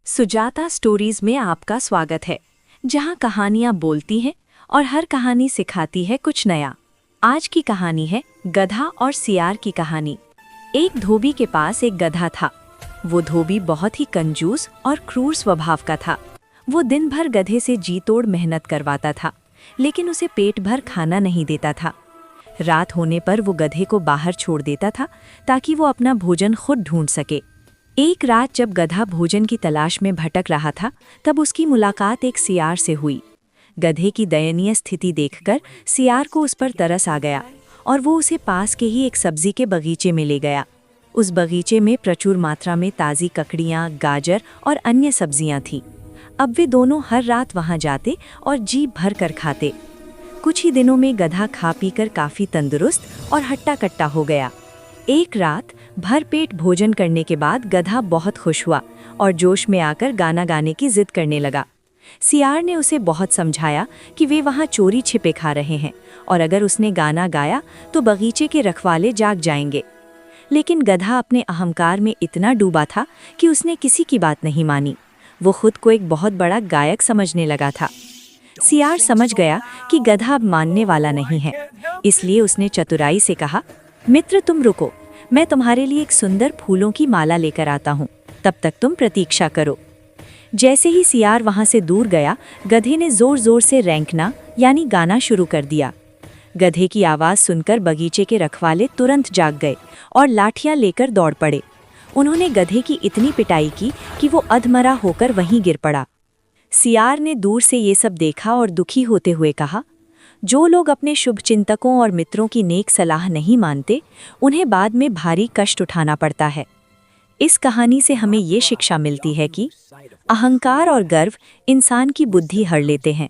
Sujata stories में आपका स्वागत है, जहां कहानियां बोलती हैं और हर कहानी सिखाती है कुछ नया। आज की कहानी है गधा और सियार की कहानी। एक धोबी के पास एक गधा था। वो धोबी बहुत ही कंजूस और क्रूर स्वभाव का था। वो दिन भर गधे से जी तोड़ मेहनत करवाता था, लेकिन उसे पेट भर खाना नहीं देता था। रात होने पर वो गधे को बाहर छोड़ देता था ताकि वो अपना भोजन खुद ढूंढ सके। एक रात जब गधा भोजन की तलाश में भटक रहा था, तब उसकी मुलाकात एक सियार से हुई। गधे की दयनीय स्थिति देखकर सियार को उस पर तरस आ गया और वो उसे पास के ही एक सब्जी के बगीचे में ले गया। उस बगीचे में प्रचुर मात्रा में ताज़ी ककड़ियाँ, गाजर और अन्य सब्जियाँ थीं। अब वे दोनों हर रात वहाँ जाते और जी भर कर खाते। कुछ ही दिनों में गधा खा पीकर काफ़ी तंदुरुस्त और हट्टा कट्टा हो गया। एक रात भरपेट भोजन करने के बाद गधा बहुत खुश हुआ और जोश में आकर गाना गाने की जिद करने लगा। सियार ने उसे बहुत समझाया कि वे वहाँ चोरी छिपे खा रहे हैं और अगर उसने गाना गाया तो बगीचे के रखवाले जाग जाएंगे। लेकिन गधा अपने अहंकार में इतना डूबा था कि उसने किसी की बात नहीं मानी। वो खुद को एक बहुत बड़ा गायक समझने लगा था। सियार समझ गया कि गधा अब मानने वाला नहीं है, इसलिए उसने चतुराई से कहा, मित्र तुम रुको, मैं तुम्हारे लिए एक सुंदर फूलों की माला लेकर आता हूँ, तब तक तुम प्रतीक्षा करो। जैसे ही सियार वहाँ से दूर गया, गधे ने जोर जोर से रेंकना यानी गाना शुरू कर दिया। गधे की आवाज़ सुनकर बगीचे के रखवाले तुरंत जाग गए और लाठियाँ लेकर दौड़ पड़े। उन्होंने गधे की इतनी पिटाई की कि वो अधमरा होकर वहीं गिर पड़ा। सियार ने दूर से ये सब देखा और दुखी होते हुए कहा, जो लोग अपने शुभचिंतकों और मित्रों की नेक सलाह नहीं मानते, उन्हें बाद में भारी कष्ट उठाना पड़ता है। इस कहानी से हमें ये शिक्षा मिलती है कि अहंकार और गर्व इंसान की बुद्धि हर लेते हैं,